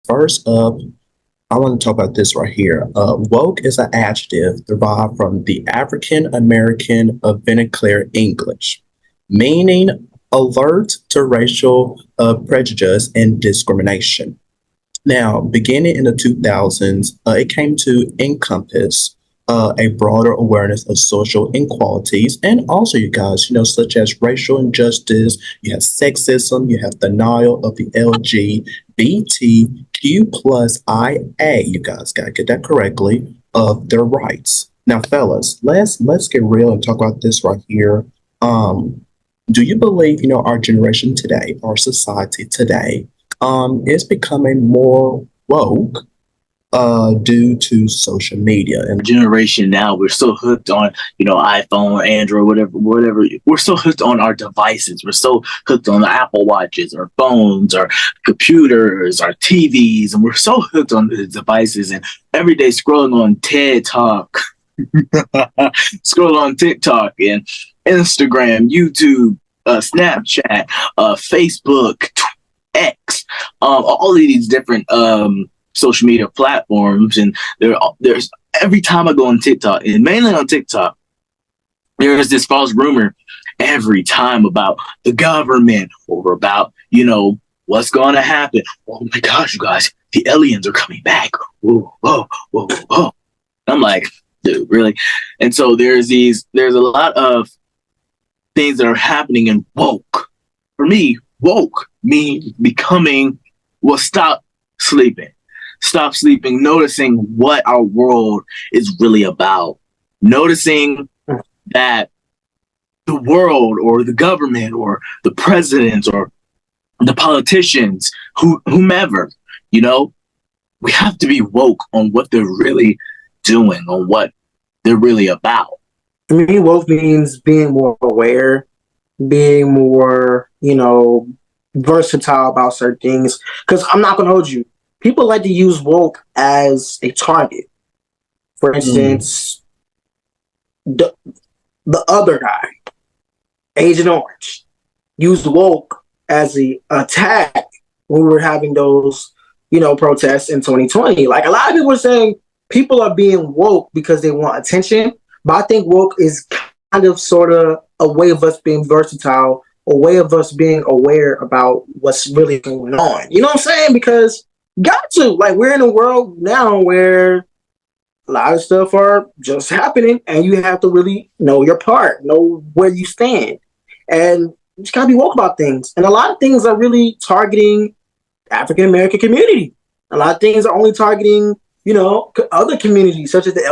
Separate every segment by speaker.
Speaker 1: First up, I want to talk about this right here. Woke is an adjective derived from the African American vernacular English, meaning alert to racial prejudice and discrimination. Now, beginning in the 2000s, it came to encompass a broader awareness of social inequalities and also, you guys, such as racial injustice, you have sexism, you have denial of the LGBTQ plus IA, you guys got to get that correctly, of their rights. Now, fellas, let's get real and talk about this right here. Um, do you believe, our generation today, our society today, is becoming more woke due to social media and
Speaker 2: generation now, we're so hooked on iPhone, Android, whatever. We're so hooked on our devices. We're so hooked on the Apple watches, our phones, our computers, our TVs, and we're so hooked on the devices. And every day scrolling on TED Talk, scroll on TikTok and Instagram, YouTube, Snapchat, Facebook, X, all of these different social media platforms. And there's every time I go on TikTok, and mainly on TikTok, there is this false rumor every time about the government or about, what's going to happen. Oh my gosh, you guys, the aliens are coming back. Whoa, whoa, whoa, whoa. I'm like, dude, really? And so there's a lot of things that are happening in woke. For me, woke means becoming, well, stop sleeping. Stop sleeping, noticing what our world is really about. Noticing that the world or the government or the presidents or the politicians, whomever, we have to be woke on what they're really doing, on what they're really about.
Speaker 3: To me, woke means being more aware, being more, versatile about certain things. Because I'm not going to hold you. People like to use woke as a target. For instance, the other guy, Agent Orange, used woke as a attack when we were having those, protests in 2020. Like, a lot of people are saying people are being woke because they want attention, but I think woke is kind of sort of a way of us being versatile, a way of us being aware about what's really going on. You know what I'm saying? Because got to. Like, we're in a world now where a lot of stuff are just happening, and you have to really know your part, know where you stand. And you just gotta be woke about things. And a lot of things are really targeting African American community. A lot of things are only targeting, other communities such as the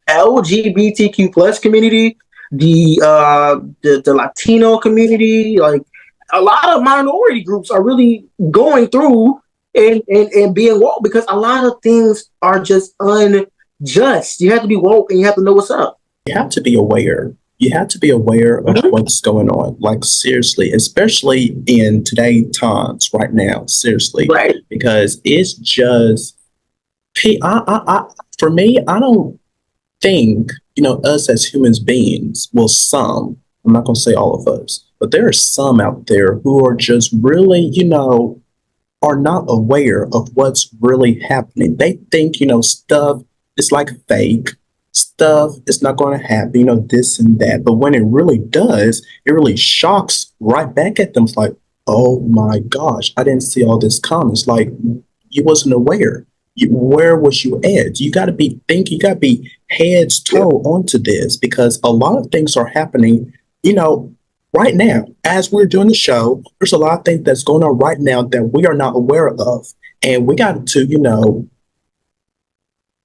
Speaker 3: LGBTQ plus community, the Latino community. Like, a lot of minority groups are really going through and being woke because a lot of things are just unjust. You have to be woke and you have to know what's up.
Speaker 1: you have to be aware. You have to be aware of what's going on. Like, seriously, especially in today's times right now, seriously,
Speaker 3: Right.
Speaker 1: because it's just, for me, I don't think, us as humans beings, well, some, I'm not going to say all of us, but there are some out there who are just really, are not aware of what's really happening. They think, stuff is like fake. Stuff is not going to happen, this and that. But when it really does, it really shocks right back at them. It's like, oh my gosh, I didn't see all this coming. It's like, you wasn't aware. Where was you at? You got to be thinking, you got to be heads toe onto this because a lot of things are happening, right now. As we're doing the show, there's a lot of things that's going on right now that we are not aware of. And we got to,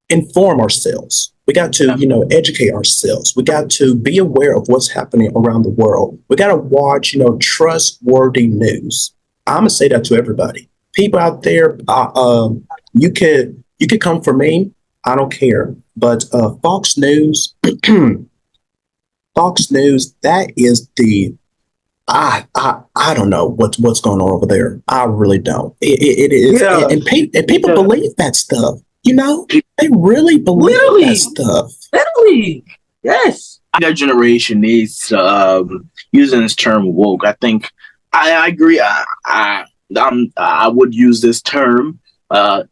Speaker 1: inform ourselves. We got to, educate ourselves. We got to be aware of what's happening around the world. We got to watch, trustworthy news. I'm gonna say that to everybody. People out there, you could come for me. I don't care. But Fox News, Fox News, that is the I don't know what's going on over there. I really don't. It is,
Speaker 3: Yeah.
Speaker 1: and people believe that stuff. They really believe
Speaker 3: Literally.
Speaker 1: that stuff.
Speaker 3: Literally. Yes.
Speaker 2: Our generation needs using this term woke. I think I agree. I would use this term Uh,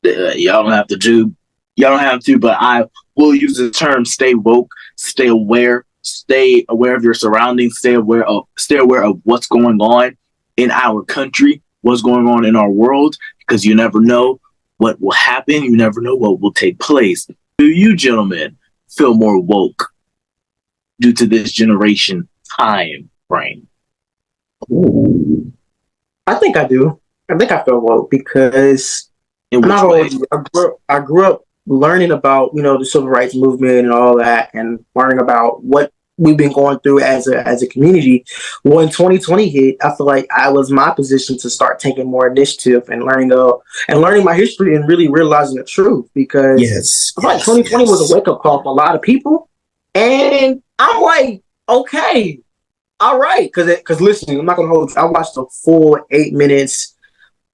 Speaker 2: y'all don't have to do. Y'all don't have to, but I will use the term "stay woke," stay aware, stay aware of your surroundings, stay aware of what's going on in our country, what's going on in our world, because you never know what will happen. You never know what will take place. Do you, gentlemen, feel more woke due to this generation time frame?
Speaker 3: Ooh. I think I do. I think I feel woke because
Speaker 2: In which way?
Speaker 3: I grew up learning about, the civil rights movement and all that, and learning about what we've been going through as a community. When 2020 hit, I feel like I was my position to start taking more initiative and learning my history and really realizing the truth, because
Speaker 1: Yes,
Speaker 3: I feel like
Speaker 1: yes,
Speaker 3: 2020 was a
Speaker 1: yes.
Speaker 3: wake up call for a lot of people. And I'm like, okay, all right, because listen, I'm not gonna hold you. I watched a full 8 minutes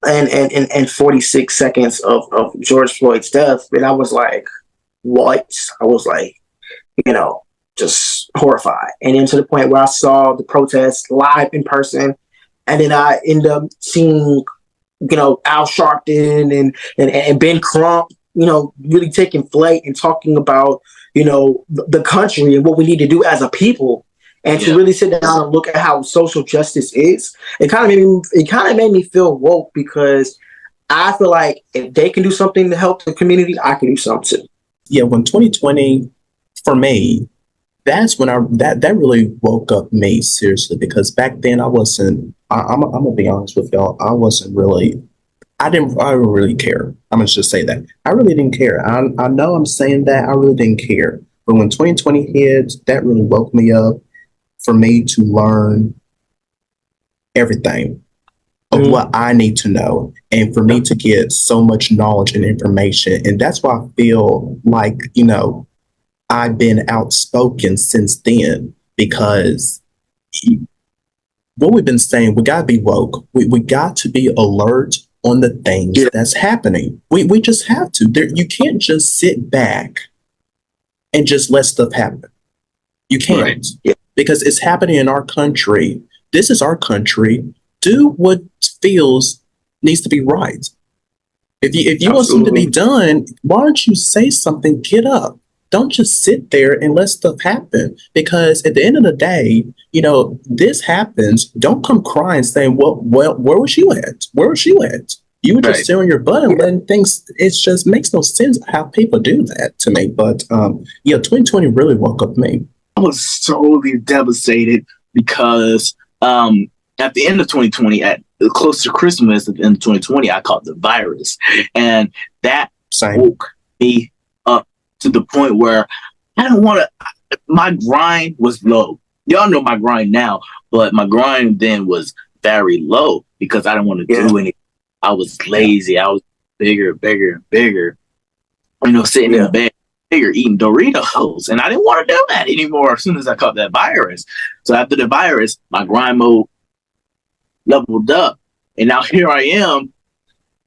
Speaker 3: and 46 seconds of George Floyd's death, and I was like, what? I was like, just horrified. And then to the point where I saw the protest live in person, and then I end up seeing, Al Sharpton and Ben Crump, really taking flight and talking about, the country and what we need to do as a people. And to
Speaker 2: Yeah,
Speaker 3: really sit down and look at how social justice is, it kind of made me feel woke, because I feel like if they can do something to help the community, I can do something too.
Speaker 1: Yeah, when 2020, for me, that's when that really woke up me seriously, because back then I wasn't. I'm gonna be honest with y'all. I wasn't really. I didn't really care. I'm gonna just say that I really didn't care. I know I'm saying that I really didn't care, but when 2020 hit, that really woke me up for me to learn everything of
Speaker 3: Mm-hmm.
Speaker 1: what I need to know, and for me to get so much knowledge and information. And that's why I feel like, I've been outspoken since then, because what we've been saying, we got to be woke. We got to be alert on the things
Speaker 3: Yeah.
Speaker 1: that's happening. We just have to. You can't just sit back and just let stuff happen. You can't.
Speaker 2: right.
Speaker 3: Yeah.
Speaker 1: Because it's happening in our country. This is our country. Do what feels needs to be right. If you want something to be done, why don't you say something? Get up. Don't just sit there and let stuff happen. Because at the end of the day, this happens. Don't come crying saying, well, where was you at? Where was you at? You were just
Speaker 2: Right.
Speaker 1: sitting on your butt and letting things, it just makes no sense how people do that to me. But yeah, 2020 really woke up me.
Speaker 2: I was totally devastated because at the end of 2020, at close to Christmas, at the end of 2020, I caught the virus, and that
Speaker 1: Same.
Speaker 2: woke me up to the point where I don't want to. My grind was low. Y'all know my grind now, but my grind then was very low because I didn't want to do anything. I was lazy. I was bigger, sitting in the bed, bigger, eating Doritos. And I didn't want to do that anymore as soon as I caught that virus. So after the virus, my grind mode leveled up. And now here I am.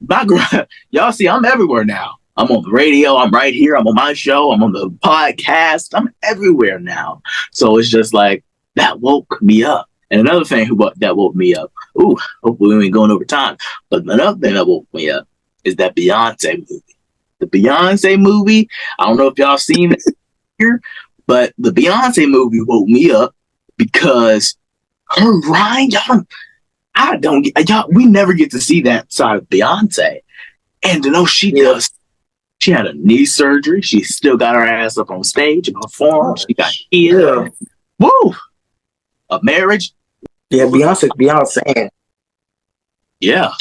Speaker 2: My grind, y'all see, I'm everywhere now. I'm on the radio. I'm right here. I'm on my show. I'm on the podcast. I'm everywhere now. So it's just like, that woke me up. And another thing that woke me up, hopefully we ain't going over time, but another thing that woke me up is that Beyonce movie. The Beyonce movie, I don't know if y'all seen it here, but the Beyonce movie woke me up because her grind, we never get to see that side of Beyonce. And to know she does, she had a knee surgery. She still got her ass up on stage and performed. She got healed. Woo! A marriage.
Speaker 3: Yeah, Beyonce.
Speaker 2: Yeah.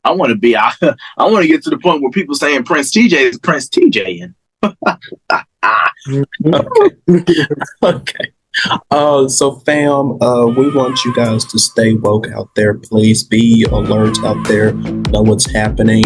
Speaker 2: I want to be. I want to get to the point where people saying Prince TJ is Prince TJ.
Speaker 1: Okay. So fam, we want you guys to stay woke out there. Please be alert out there. Know what's happening.